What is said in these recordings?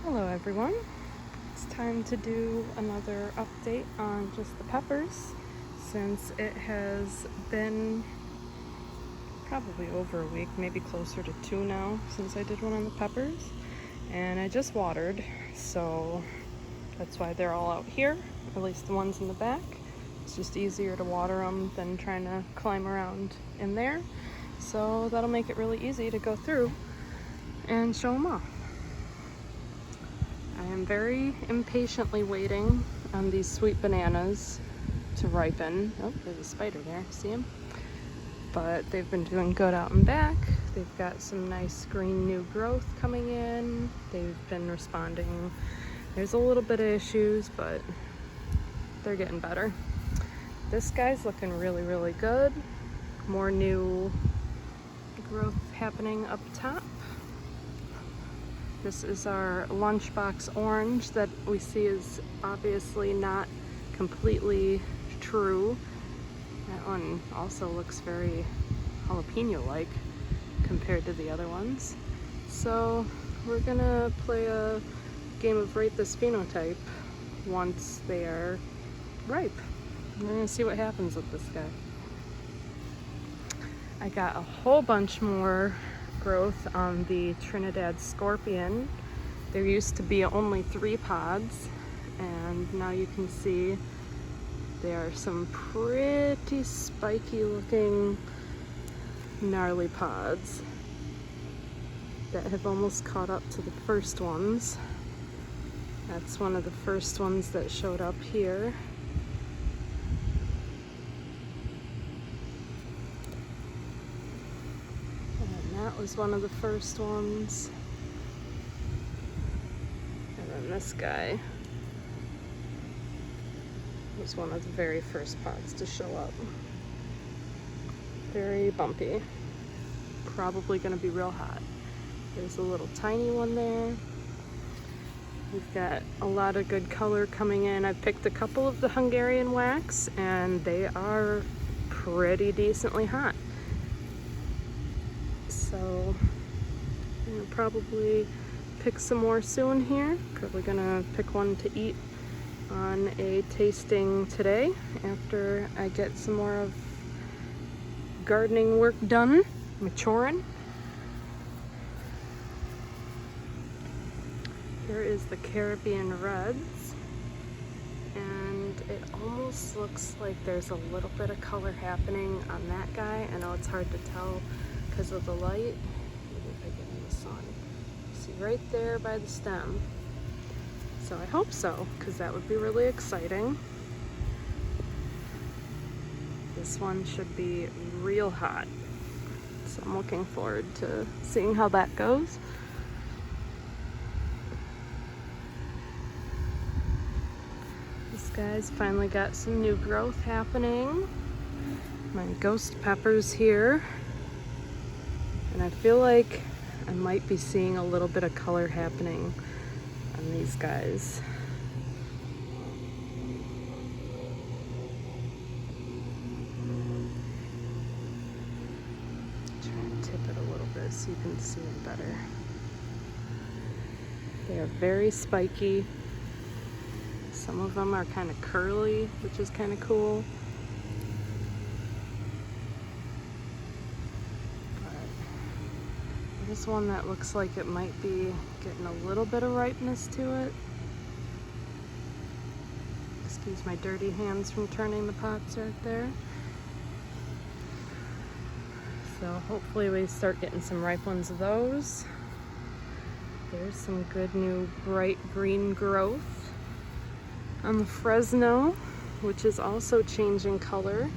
Hello everyone. It's time to do another update on just the peppers since it has been probably over a week, maybe closer to 2 now since I did one on the peppers, and I just watered, so that's why they're all out here, at least the ones in the back. It's just easier to water them than trying to climb around in there, so that'll make it really easy to go through and show them off. I am very impatiently waiting on these sweet bananas to ripen. Oh, there's a spider there, see him? But they've been doing good out and back. They've got some nice green new growth coming in. They've been responding. There's a little bit of issues, but they're getting better. This guy's looking really, really good. More new growth happening up top. This is our lunchbox orange that we see is obviously not completely true. That one also looks very jalapeno-like compared to the other ones. So we're gonna play a game of Rate This Phenotype once they are ripe. We're gonna see what happens with this guy. I got a whole bunch more growth on the Trinidad Scorpion. There used to be only 3 pods, and now you can see there are some pretty spiky looking gnarly pods that have almost caught up to the first ones. That's one of the first ones that showed up here. That was one of the first ones. And then this guy was one of the very first pods to show up. Very bumpy. Probably gonna be real hot. There's a little tiny one there. We've got a lot of good color coming in. I've picked a couple of the Hungarian wax and they are pretty decently hot. So I'm gonna probably pick some more soon here. Probably gonna pick one to eat on a tasting today after I get some more of gardening work done, maturing. Here is the Caribbean Reds, and it almost looks like there's a little bit of color happening on that guy. I know it's hard to tell because of the light. Maybe if I get in the sun. See right there by the stem. So I hope so, because that would be really exciting. This one should be real hot. So I'm looking forward to seeing how that goes. This guy's finally got some new growth happening. My ghost peppers here. And I feel like I might be seeing a little bit of color happening on these guys. Try and tip it a little bit so you can see them better. They are very spiky. Some of them are kind of curly, which is kind of cool. This one that looks like it might be getting a little bit of ripeness to it. Excuse my dirty hands from turning the pots right there. So hopefully we start getting some ripe ones of those. There's some good new bright green growth on the Fresno, which is also changing color.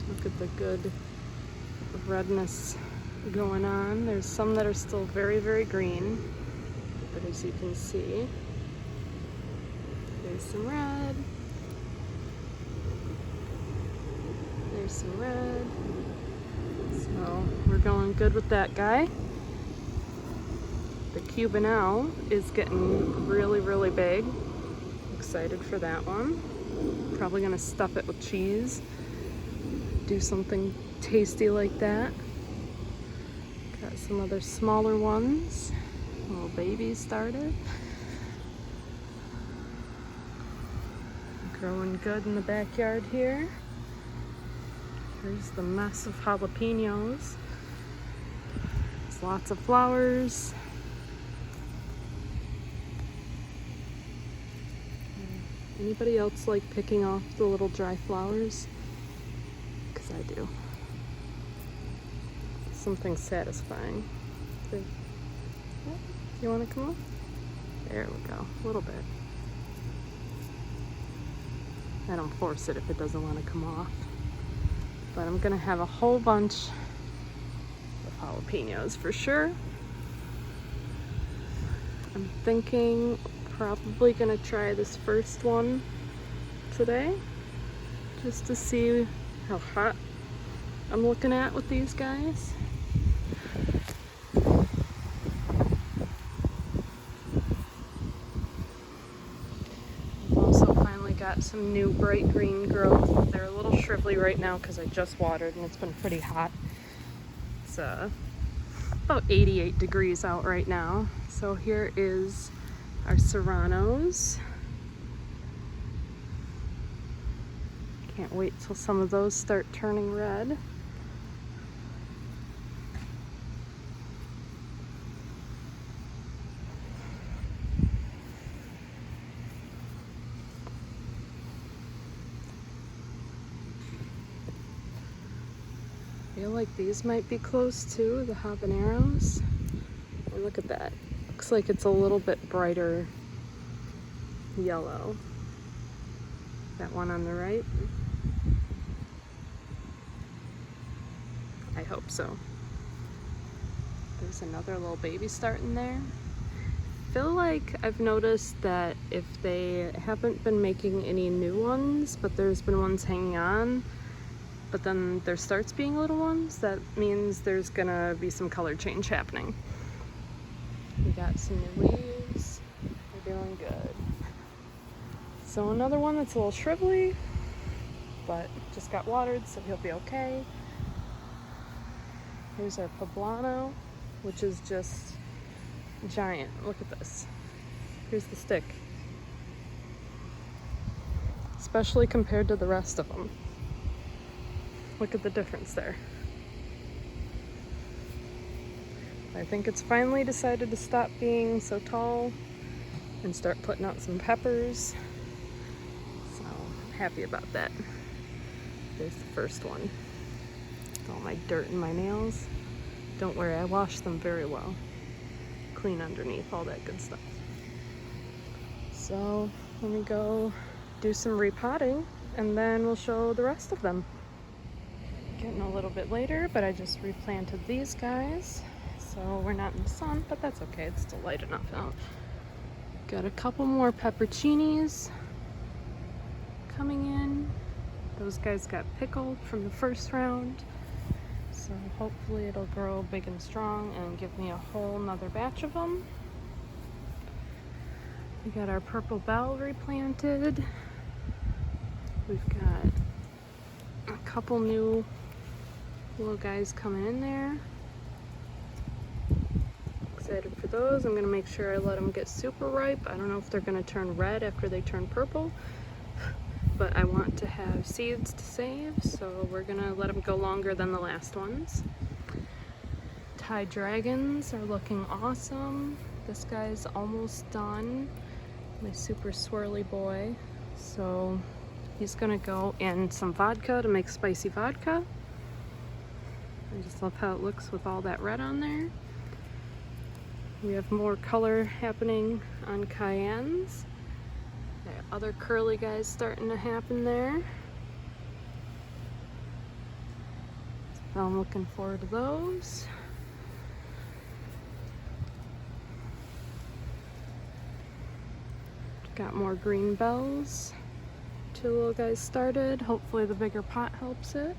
Look at the good redness going on. There's some that are still very, very green, but as you can see, there's some red. There's some red. So we're going good with that guy. The Cubanelle is getting really, really big. Excited for that one. Probably gonna stuff it with cheese. Do something tasty like that. Got some other smaller ones. Little baby started. Growing good in the backyard here. Here's the mess of jalapenos. There's lots of flowers. Anybody else like picking off the little dry flowers? Because I do. Something satisfying. You want to come up? There we go. A little bit. I don't force it if it doesn't want to come off. But I'm gonna have a whole bunch of jalapenos for sure. I'm thinking probably gonna try this first one today just to see how hot I'm looking at with these guys. Got some new bright green growth. They're a little shrivelly right now because I just watered and it's been pretty hot. It's about 88 degrees out right now. So here is our serranos. Can't wait till some of those start turning red. I feel like these might be close too, the habaneros. Oh, look at that. Looks like it's a little bit brighter yellow. That one on the right. I hope so. There's another little baby starting there. I feel like I've noticed that if they haven't been making any new ones, but there's been ones hanging on, but then there starts being little ones, that means there's gonna be some color change happening. We got some new leaves. We're doing good. So another one that's a little shrivelly, but just got watered, so he'll be okay. Here's our poblano, which is just giant. Look at this. Here's the stick. Especially compared to the rest of them. Look at the difference there. I think it's finally decided to stop being so tall and start putting out some peppers. So I'm happy about that. There's the first one. All my dirt in my nails. Don't worry, I wash them very well. Clean underneath, all that good stuff. So let me go do some repotting and then we'll show the rest of them. Getting a little bit later, but I just replanted these guys. So we're not in the sun, but that's okay. It's still light enough out. Got a couple more pepperoncinis coming in. Those guys got pickled from the first round. So hopefully it'll grow big and strong and give me a whole nother batch of them. We got our purple bell replanted. We've got a couple new little guys coming in there. Excited for those. I'm gonna make sure I let them get super ripe. I don't know if they're gonna turn red after they turn purple, but I want to have seeds to save, so we're gonna let them go longer than the last ones. Thai dragons are looking awesome. This guy's almost done. My super swirly boy. So he's gonna go in some vodka to make spicy vodka. I just love how it looks with all that red on there. We have more color happening on cayennes. There are other curly guys starting to happen there. So I'm looking forward to those. Got more green bells. Two little guys started. Hopefully the bigger pot helps it.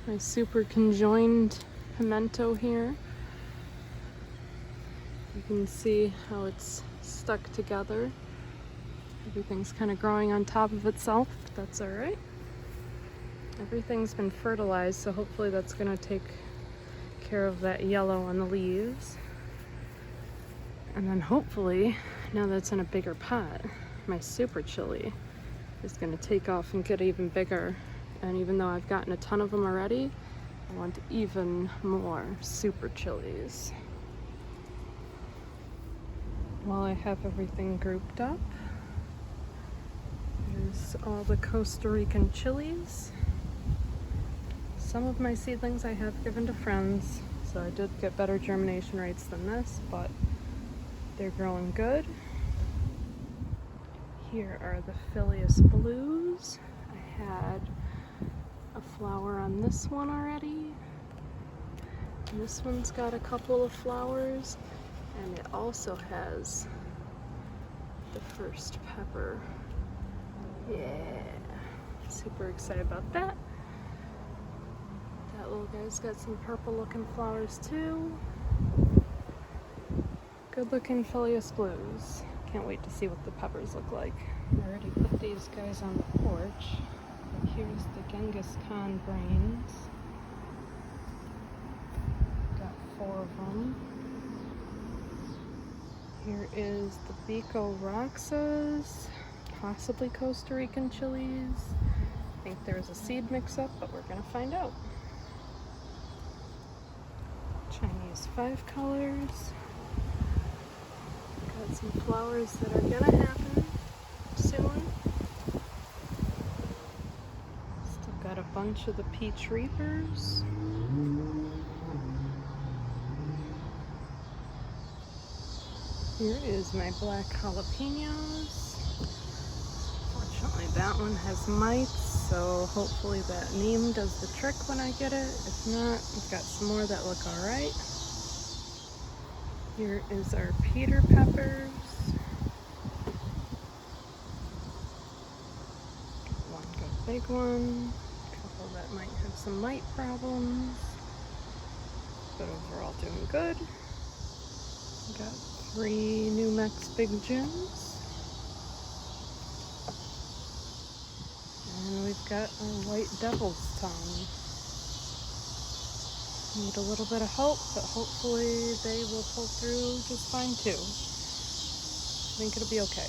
My super conjoined pimento here. You can see how it's stuck together. Everything's kind of growing on top of itself, but that's all right. Everything's been fertilized, so hopefully that's gonna take care of that yellow on the leaves. And then hopefully, now that it's in a bigger pot, my super chili is gonna take off and get even bigger. And even though I've gotten a ton of them already, I want even more super chilies. While I have everything grouped up, here's all the Costa Rican chilies. Some of my seedlings I have given to friends, so I did get better germination rates than this, but they're growing good. Here are the Philius Blues. I had a flower on this one already. And this one's got a couple of flowers, and it also has the first pepper. Yeah, super excited about that. That little guy's got some purple looking flowers too. Good looking Philius Blues. Can't wait to see what the peppers look like. I already put these guys on the porch. Here's the Genghis Khan brains. Got 4 of them. Here is the Bico Roxas, possibly Costa Rican chilies. I think there's a seed mix-up, but we're gonna find out. Chinese 5 colors. Got some flowers that are gonna happen soon. Still got a bunch of the Peach Reapers. Here is my black jalapenos. Fortunately, that one has mites, so hopefully that neem does the trick when I get it. If not, we've got some more that look alright. Here is our Peter peppers. One good big one. A couple that might have some mite problems. But overall doing good. Got 3 New Mex Big Jims. And we've got our white devil's tongue. Need a little bit of help, but hopefully they will pull through just fine too. I think it'll be okay.